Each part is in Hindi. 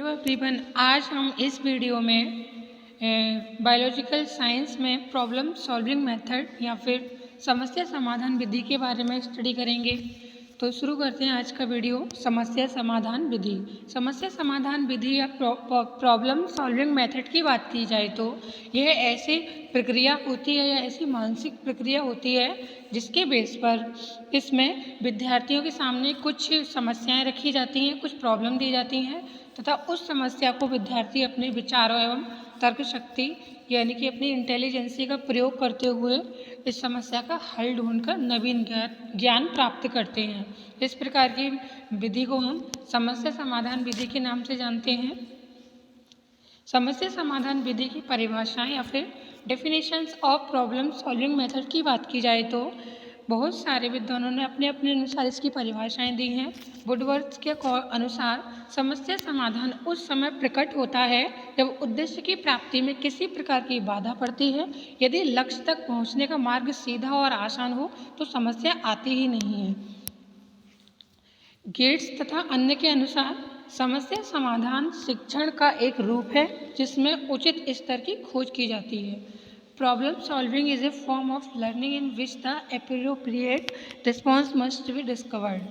हेलो एवरीवन, आज हम इस वीडियो में बायोलॉजिकल साइंस में प्रॉब्लम सॉल्विंग मेथड या फिर समस्या समाधान विधि के बारे में स्टडी करेंगे। तो शुरू करते हैं आज का वीडियो। समस्या समाधान विधि। समस्या समाधान विधि या प्रॉब्लम सॉल्विंग मेथड की बात की जाए तो यह ऐसी प्रक्रिया होती है या ऐसी मानसिक प्रक्रिया होती है जिसके बेस पर इसमें विद्यार्थियों के सामने कुछ समस्याएं रखी जाती हैं, कुछ प्रॉब्लम दी जाती हैं तथा उस समस्या को विद्यार्थी अपने विचारों एवं तर्क शक्ति यानी कि अपनी इंटेलिजेंसी का प्रयोग करते हुए इस समस्या का हल ढूंढकर नवीन ज्ञान प्राप्त करते हैं। इस प्रकार की विधि को हम समस्या समाधान विधि के नाम से जानते हैं। समस्या समाधान विधि की परिभाषाएं या फिर definitions of problem solving method की बात की जाए तो बहुत सारे विद्वानों ने अपने अपने अनुसार इसकी परिभाषाएं दी हैं। वुडवर्थ के अनुसार समस्या समाधान उस समय प्रकट होता है जब उद्देश्य की प्राप्ति में किसी प्रकार की बाधा पड़ती है। यदि लक्ष्य तक पहुंचने का मार्ग सीधा और आसान हो तो समस्या आती ही नहीं है। गेट्स तथा अन्य के अनुसार समस्या समाधान शिक्षण का एक रूप है जिसमें उचित स्तर की खोज की जाती है। Problem solving is a form of learning in which the appropriate response must be discovered.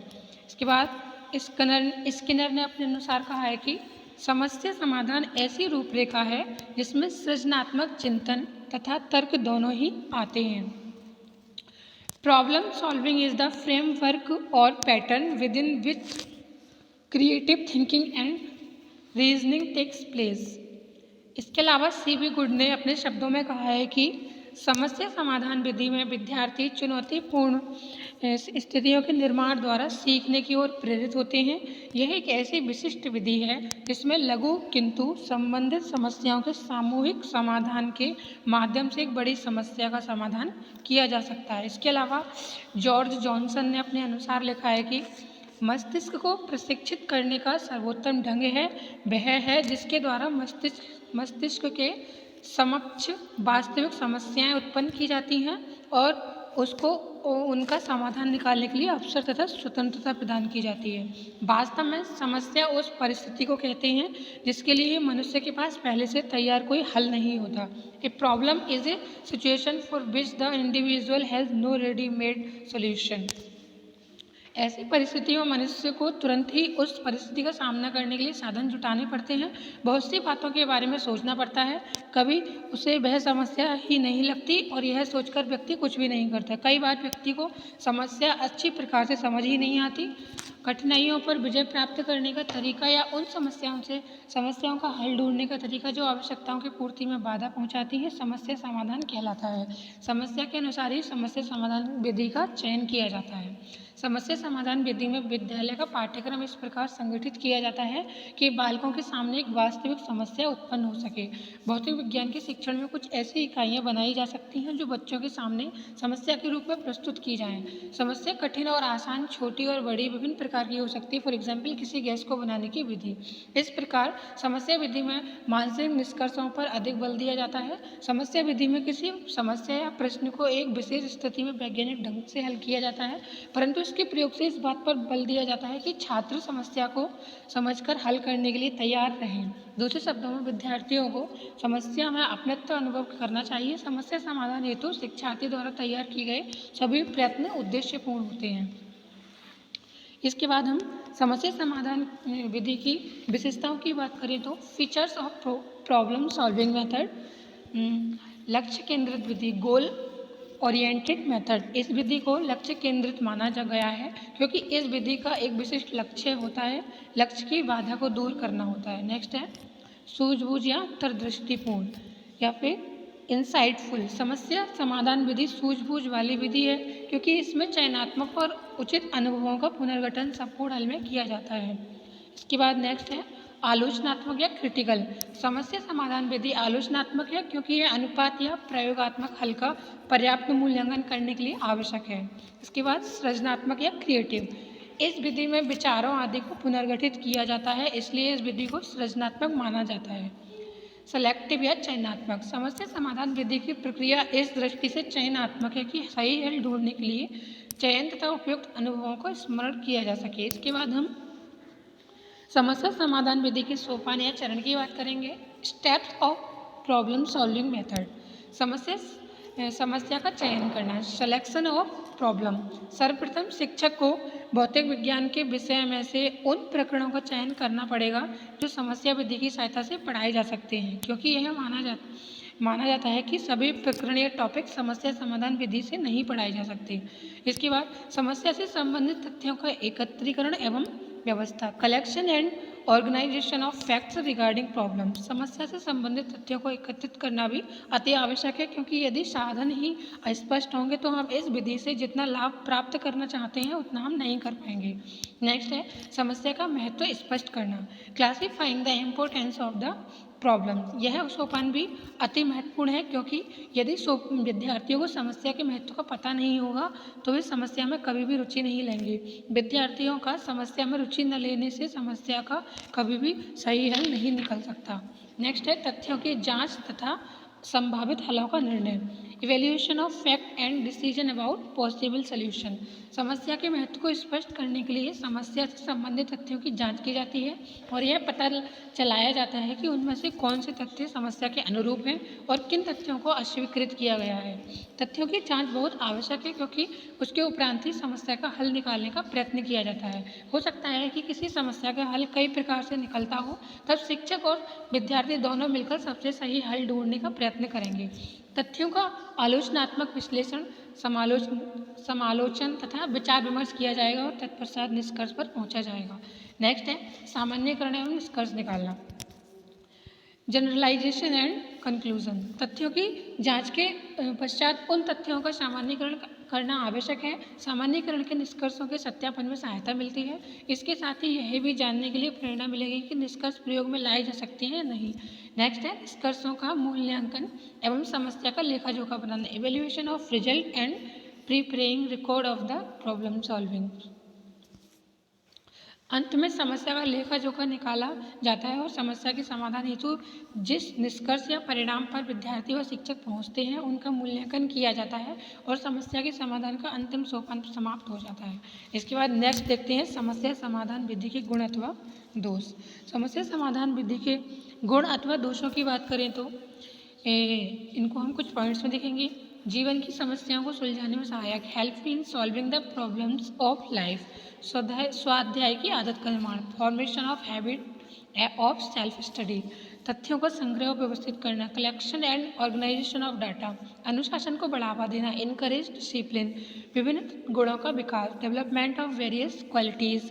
इसके बाद स्किनर ने अपने अनुसार कहा है कि समस्या समाधान ऐसी रूपरेखा है जिसमें सृजनात्मक चिंतन तथा तर्क दोनों ही आते हैं। Problem solving is the framework और pattern within which creative thinking and reasoning takes place. इसके अलावा C.V. गुड ने अपने शब्दों में कहा है कि समस्या समाधान विधि में विद्यार्थी चुनौतीपूर्ण स्थितियों के निर्माण द्वारा सीखने की ओर प्रेरित होते हैं। यह एक ऐसी विशिष्ट विधि है जिसमें लघु किंतु संबंधित समस्याओं के सामूहिक समाधान के माध्यम से एक बड़ी समस्या का समाधान किया जा सकता है। इसके अलावा जॉर्ज जॉनसन ने अपने अनुसार लिखा है कि मस्तिष्क को प्रशिक्षित करने का सर्वोत्तम ढंग है वह है जिसके द्वारा मस्तिष्क के समक्ष वास्तविक समस्याएं उत्पन्न की जाती हैं और उसको उनका समाधान निकालने के लिए अवसर तथा स्वतंत्रता प्रदान की जाती है। वास्तव में समस्या उस परिस्थिति को कहते हैं जिसके लिए मनुष्य के पास पहले से तैयार कोई हल नहीं होता। A problem is a situation for which the individual has no readymade solution. ऐसी परिस्थितियों में मनुष्य को तुरंत ही उस परिस्थिति का सामना करने के लिए साधन जुटाने पड़ते हैं। बहुत सी बातों के बारे में सोचना पड़ता है, कभी उसे वह समस्या ही नहीं लगती और यह सोचकर व्यक्ति कुछ भी नहीं करता। कई बार व्यक्ति को समस्या अच्छी प्रकार से समझ ही नहीं आती। कठिनाइयों पर विजय प्राप्त करने का तरीका या उन समस्याओं का हल ढूंढने का तरीका जो आवश्यकताओं की पूर्ति में बाधा पहुंचाती है समस्या समाधान कहलाता है। समस्या के अनुसार ही समस्या समाधान विधि का चयन किया जाता है। समस्या समाधान विधि में विद्यालय का पाठ्यक्रम इस प्रकार संगठित किया जाता है कि बालकों के सामने एक वास्तविक समस्या उत्पन्न हो सके। भौतिक विज्ञान के शिक्षण में कुछ ऐसी इकाइयाँ बनाई जा सकती हैं जो बच्चों के सामने समस्या के रूप में प्रस्तुत की जाएं। समस्या कठिन और आसान, छोटी और बड़ी विभिन्न प्रकार की हो सकती है। फॉर एग्जाम्पल किसी गैस को बनाने की विधि। इस प्रकार समस्या विधि में मानसिक निष्कर्षों पर अधिक बल दिया जाता है। समस्या विधि में किसी समस्या या प्रश्न को एक विशेष स्थिति में वैज्ञानिक ढंग से हल किया जाता है, परंतु इसके प्रयोग से इस बात पर बल दिया जाता है कि छात्र समस्या को समझकर हल करने के लिए तैयार रहें। दूसरे शब्दों में विद्यार्थियों को समस्या में अपनत्व अनुभव करना चाहिए। समस्या समाधान हेतु शिक्षार्थी द्वारा तैयार किए गए सभी प्रयत्न उद्देश्यपूर्ण होते हैं। इसके बाद हम समस्या समाधान विधि की विशेषताओं की बात करें तो features of problem solving method. लक्ष्य केंद्रित विधि, गोल ओरिएंटेड मेथड। इस विधि को लक्ष्य केंद्रित माना गया है क्योंकि इस विधि का एक विशिष्ट लक्ष्य होता है, लक्ष्य की बाधा को दूर करना होता है। नेक्स्ट है सूझबूझ या अंतर्दृष्टिपूर्ण या फिर इंसाइटफुल। समस्या समाधान विधि सूझबूझ वाली विधि है क्योंकि इसमें चयनात्मक और उचित अनुभवों का पुनर्गठन संपूर्ण हल में किया जाता है। इसके बाद नेक्स्ट है आलोचनात्मक या क्रिटिकल। समस्या समाधान विधि आलोचनात्मक है क्योंकि यह अनुपात या प्रयोगात्मक हल का पर्याप्त मूल्यांकन करने के लिए आवश्यक है। इसके बाद सृजनात्मक या क्रिएटिव। इस विधि में विचारों आदि को पुनर्गठित किया जाता है, इसलिए इस विधि को सृजनात्मक माना जाता है। सेलेक्टिव या चयनात्मक। समस्या समाधान विधि की प्रक्रिया इस दृष्टि से चयनात्मक है कि सही हल ढूंढने के लिए चयन तथा उपयुक्त अनुभवों को स्मरण किया जा सके। इसके बाद हम समस्या समाधान विधि के सोपान या चरण की बात करेंगे। Steps of problem solving method. समस्या का चयन करना, सिलेक्शन ऑफ प्रॉब्लम। सर्वप्रथम शिक्षक को भौतिक विज्ञान के विषय में से उन प्रकरणों का चयन करना पड़ेगा जो समस्या विधि की सहायता से पढ़ाए जा सकते हैं, क्योंकि यह माना जाता है कि सभी प्रकरण या टॉपिक समस्या समाधान विधि से नहीं पढ़ाए जा सकते। इसके बाद समस्या से संबंधित तथ्यों का एकत्रीकरण एवं व्यवस्था, collection and organization of facts regarding problem. समस्या से संबंधित तथ्यों को एकत्रित करना भी अति आवश्यक है, क्योंकि यदि साधन ही अस्पष्ट होंगे तो हम इस विधि से जितना लाभ प्राप्त करना चाहते हैं उतना हम नहीं कर पाएंगे। नेक्स्ट है समस्या का महत्व स्पष्ट करना, classifying the importance of the problem. यह सोपान भी अति महत्वपूर्ण है, क्योंकि यदि विद्यार्थियों को समस्या के महत्व का पता नहीं होगा तो वे समस्या में कभी भी रुचि नहीं लेंगे। विद्यार्थियों का समस्या में रुचि न लेने से समस्या का कभी भी सही हल नहीं निकल सकता। नेक्स्ट है तथ्यों की जांच तथा संभावित हलों का निर्णय, evaluation of fact and decision about possible solution. समस्या के महत्व को स्पष्ट करने के लिए समस्या से संबंधित तथ्यों की जांच की जाती है और यह पता चलाया जाता है कि उनमें से कौन से तथ्य समस्या के अनुरूप हैं और किन तथ्यों को अस्वीकृत किया गया है। तथ्यों की जांच बहुत आवश्यक है, क्योंकि उसके उपरांत ही समस्या का हल निकालने का प्रयत्न किया जाता है। हो सकता है कि किसी समस्या का हल कई प्रकार से निकलता हो, तब शिक्षक और विद्यार्थी दोनों मिलकर सबसे सही हल ढूंढने का प्रयत्न करेंगे। तथ्यों का आलोचनात्मक विश्लेषण, समालोचन तथा विचार विमर्श किया जाएगा और तत्पश्चात निष्कर्ष पर पहुंचा जाएगा। नेक्स्ट है सामान्यीकरण एवं निष्कर्ष निकालना, जनरलाइजेशन एंड कंक्लूजन। तथ्यों की जांच के पश्चात उन तथ्यों का सामान्यीकरण करना आवश्यक है। सामान्यीकरण के निष्कर्षों के सत्यापन में सहायता मिलती है। इसके साथ ही यह भी जानने के लिए प्रेरणा मिलेगी कि निष्कर्ष प्रयोग में लाए जा सकते हैं या नहीं। नेक्स्ट है निष्कर्षों का मूल्यांकन एवं समस्या का लेखा जोखा बनाना, evaluation of result and preparing record of the problem solving. अंत में समस्या का लेखा जोखा निकाला जाता है और समस्या के समाधान हेतु जिस निष्कर्ष या परिणाम पर विद्यार्थी व शिक्षक पहुंचते हैं उनका मूल्यांकन किया जाता है और समस्या के समाधान का अंतिम सोपान समाप्त हो जाता है। इसके बाद नेक्स्ट देखते हैं समस्या समाधान विधि के गुण अथवा दोष। समस्या समाधान विधि के गुण अथवा दोषों की बात करें तो इनको हम कुछ पॉइंट्स में देखेंगे। जीवन की समस्याओं को सुलझाने में सहायक, helpful in solving the problems of life, स्वाध्याय की आदत का निर्माण, formation of habit of self study, तथ्यों का संग्रह और व्यवस्थित करना, collection and organization of data, अनुशासन को बढ़ावा देना, इनकरेज डिसिप्लिन, विभिन्न गुणों का विकास, डेवलपमेंट ऑफ वेरियस क्वालिटीज़,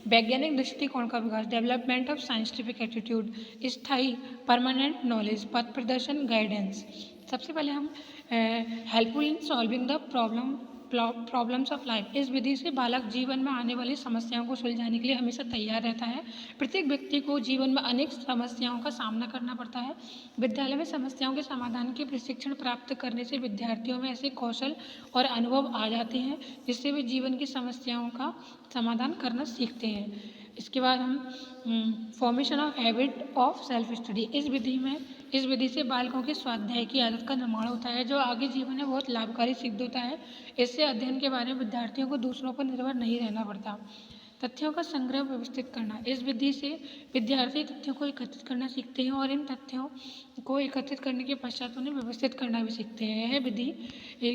वैज्ञानिक दृष्टिकोण का विकास, डेवलपमेंट ऑफ साइंटिफिक एटीट्यूड, स्थायी परमानेंट नॉलेज, पथ प्रदर्शन, गाइडेंस। सबसे पहले हम helpful in solving the problems of life. इस विधि से बालक जीवन में आने वाली समस्याओं को सुलझाने के लिए हमेशा तैयार रहता है। प्रत्येक व्यक्ति को जीवन में अनेक समस्याओं का सामना करना पड़ता है। विद्यालय में समस्याओं के समाधान के प्रशिक्षण प्राप्त करने से विद्यार्थियों में ऐसे कौशल और अनुभव आ जाते हैं जिससे वे जीवन की समस्याओं का समाधान करना सीखते हैं। इसके बाद हम formation of habit of self study. इस विधि से बालकों के स्वाध्याय की आदत का निर्माण होता है, जो आगे जीवन में बहुत लाभकारी सिद्ध होता है। इससे अध्ययन के बारे में विद्यार्थियों को दूसरों पर निर्भर नहीं रहना पड़ता। तथ्यों का संग्रह व्यवस्थित करना। इस विधि से विद्यार्थी तथ्यों को एकत्रित करना सीखते हैं और इन तथ्यों को एकत्रित करने के पश्चात उन्हें व्यवस्थित करना भी सीखते हैं। यह विधि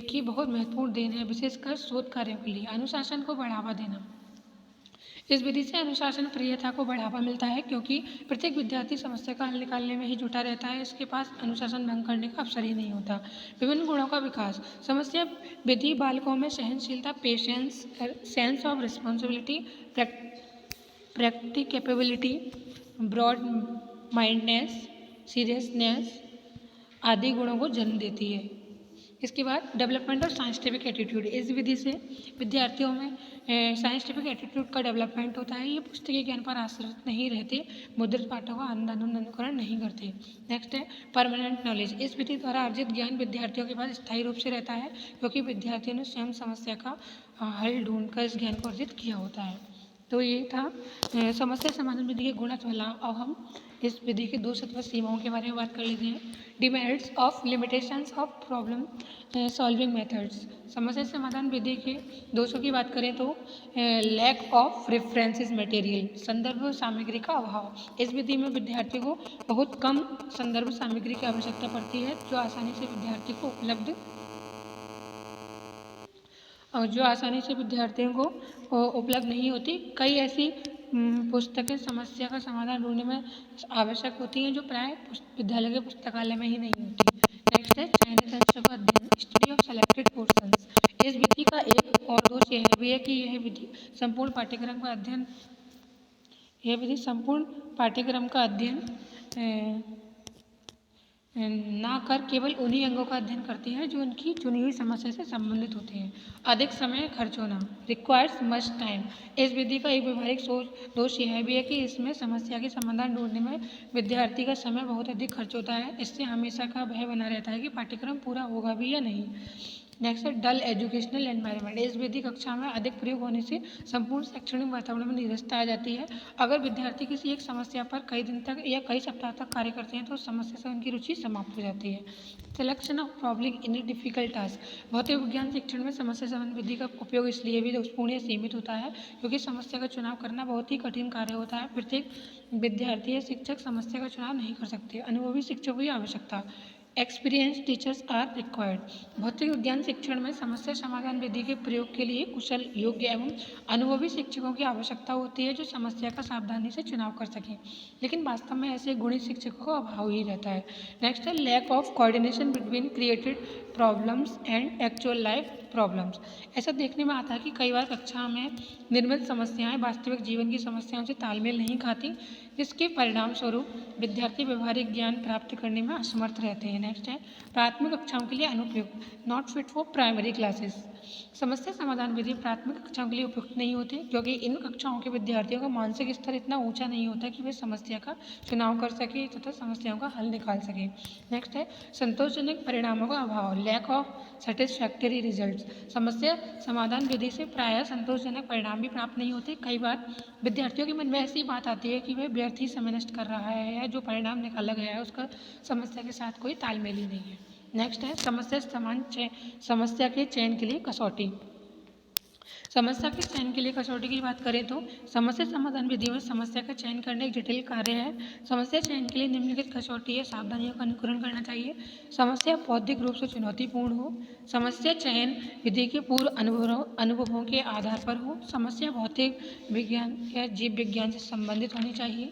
की बहुत महत्वपूर्ण देन है, विशेषकर शोध कार्यों के लिए। अनुशासन को बढ़ावा देना। इस विधि से अनुशासन प्रियता को बढ़ावा मिलता है, क्योंकि प्रत्येक विद्यार्थी समस्या का हल निकालने में ही जुटा रहता है। इसके पास अनुशासन भंग करने का अवसर ही नहीं होता। विभिन्न गुणों का विकास। समस्या विधि बालकों में सहनशीलता, patience, sense of responsibility, practicability, broad mindedness, seriousness आदि गुणों को जन्म देती है। इसके बाद डेवलपमेंट ऑफ साइंटिफिक एटीट्यूड। इस विधि से विद्यार्थियों में साइंटिफिक एटीट्यूड का डेवलपमेंट होता है। ये पुस्तकीय ज्ञान पर आश्रित नहीं रहते, मुद्रित पाठों का अनुकरण नहीं करते। नेक्स्ट है परमानेंट नॉलेज। इस विधि द्वारा अर्जित ज्ञान विद्यार्थियों के पास स्थायी रूप से रहता है, क्योंकि विद्यार्थियों ने स्वयं समस्या का हल ढूंढकर इस ज्ञान को अर्जित किया होता है। तो ये था समस्या समाधान विधि के गुण अथवा लाभ। अब हम इस विधि के दोष अथवा सीमाओं के बारे में बात कर लेते हैं। Demerits of limitations of problem solving methods. समस्या समाधान विधि के दोषों की बात करें तो लैक ऑफ रेफरेंसेस मटेरियल, संदर्भ सामग्री का अभाव। इस विधि में विद्यार्थी को बहुत कम संदर्भ सामग्री की आवश्यकता पड़ती है जो आसानी से विद्यार्थियों को उपलब्ध नहीं होती। कई ऐसी पुस्तकें समस्या का समाधान ढूंढने में आवश्यक होती हैं जो प्राय विद्यालय के पुस्तकालय में ही नहीं होती। नेक्स्ट है चयनित अंशों का अध्ययन, स्टडी ऑफ सेलेक्टेड पोर्शंस। इस विधि का एक और दोष यह भी है कि यह विधि संपूर्ण पाठ्यक्रम का अध्ययन ना कर केवल उन्हीं अंगों का अध्ययन करती है जो उनकी चुनी हुई समस्या से संबंधित होते हैं। अधिक समय खर्च होना, रिक्वायर्स मच टाइम। इस विधि का एक व्यवहारिक दोष यह भी है कि इसमें समस्या के समाधान ढूंढने में विद्यार्थी का समय बहुत अधिक खर्च होता है। इससे हमेशा का भय बना रहता है कि पाठ्यक्रम पूरा होगा भी या नहीं। नेक्स्ट है डल एजुकेशनल एनवायरनमेंट। इस विधि कक्षा में अधिक प्रयोग होने से संपूर्ण शैक्षणिक वातावरण में नीरसता आ जाती है। अगर विद्यार्थी किसी एक समस्या पर कई दिन तक या कई सप्ताह तक कार्य करते हैं तो उस समस्या से उनकी रुचि समाप्त हो जाती है। Selection of problem in difficult task. भौतिक विज्ञान शिक्षण में समस्या समाधान विधि का उपयोग इसलिए भी दोषपूर्ण या सीमित होता है क्योंकि समस्या का चुनाव करना बहुत ही कठिन कार्य होता है। प्रत्येक विद्यार्थी या शिक्षक समस्या का चुनाव नहीं कर सकते। अनुभवी शिक्षकों की आवश्यकता, एक्सपीरियंस टीचर्स आर रिक्वायर्ड। भौतिक विज्ञान शिक्षण में समस्या समाधान विधि के प्रयोग के लिए कुशल, योग्य एवं अनुभवी शिक्षकों की आवश्यकता होती है जो समस्या का सावधानी से चुनाव कर सकें, लेकिन वास्तव में ऐसे गुणी शिक्षकों का अभाव ही रहता है। नेक्स्ट है lack of coordination between created problems and actual life problems. ऐसा देखने में आता है कि कई बार कक्षा में निर्मित समस्याएं वास्तविक जीवन की समस्याओं से तालमेल नहीं खाती, जिसके परिणाम स्वरूप विद्यार्थी व्यवहारिक ज्ञान प्राप्त करने में असमर्थ रहते हैं। नेक्स्ट है प्राथमिक कक्षाओं के लिए अनुपयुक्त, not fit for primary classes. समस्या समाधान विधि प्राथमिक कक्षाओं के लिए उपयुक्त नहीं होती क्योंकि इन कक्षाओं के विद्यार्थियों का मानसिक स्तर इतना ऊंचा नहीं होता कि वे समस्या का चुनाव कर सके तथा समस्याओं का हल निकाल सके। नेक्स्ट है संतोषजनक परिणामों का अभाव, लैक ऑफ सेटिस्फैक्टरी रिजल्ट्स। समस्या समाधान विधि से प्रायः संतोषजनक परिणाम भी प्राप्त नहीं होते। कई बार विद्यार्थियों के मन में ऐसी बात आती है कि वह व्यर्थ ही समय नष्ट कर रहा है या जो परिणाम निकाला गया है उसका समस्या के साथ कोई तालमेल ही नहीं है। नेक्स्ट है समस्या के चयन के लिए कसौटी। समस्या के चयन के लिए कसौटी की बात करें तो समस्या समाधान विधि में समस्या का चयन करना एक जटिल कार्य है। समस्या चयन के लिए निम्नलिखित कसौटी या सावधानियों का अनुकरण करना चाहिए। समस्या बौद्धिक रूप से चुनौतीपूर्ण हो, समस्या चयन विधि के पूर्व अनुभवों के आधार पर हो, समस्या भौतिक विज्ञान या जीव विज्ञान से संबंधित होनी चाहिए,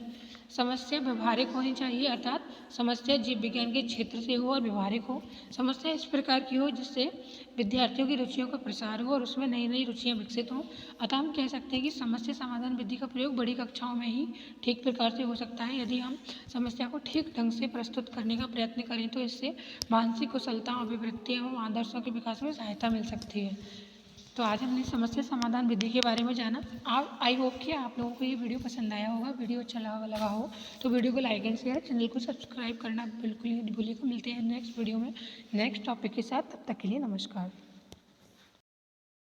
समस्या व्यवहारिक होनी चाहिए अर्थात समस्या जीव विज्ञान के क्षेत्र से हो और व्यवहारिक हो, समस्या इस प्रकार की हो जिससे विद्यार्थियों की रुचियों का प्रसार हो और उसमें नई नई रुचियां विकसित हों। अतः हम कह सकते हैं कि समस्या समाधान विधि का प्रयोग बड़ी कक्षाओं में ही ठीक प्रकार से हो सकता है। यदि हम समस्या को ठीक ढंग से प्रस्तुत करने का प्रयत्न करें तो इससे मानसिक कुशलता, अभिवृत्ति एवं आदर्शों के विकास में सहायता मिल सकती है। तो आज हमने समस्या समाधान विधि के बारे में जाना। आई होप कि आप लोगों को ये वीडियो पसंद आया होगा। वीडियो अच्छा लगा हो तो वीडियो को लाइक एंड शेयर, चैनल को सब्सक्राइब करना बिल्कुल नहीं भूलिएगा। मिलते हैं नेक्स्ट वीडियो में नेक्स्ट टॉपिक के साथ। तब तक के लिए नमस्कार।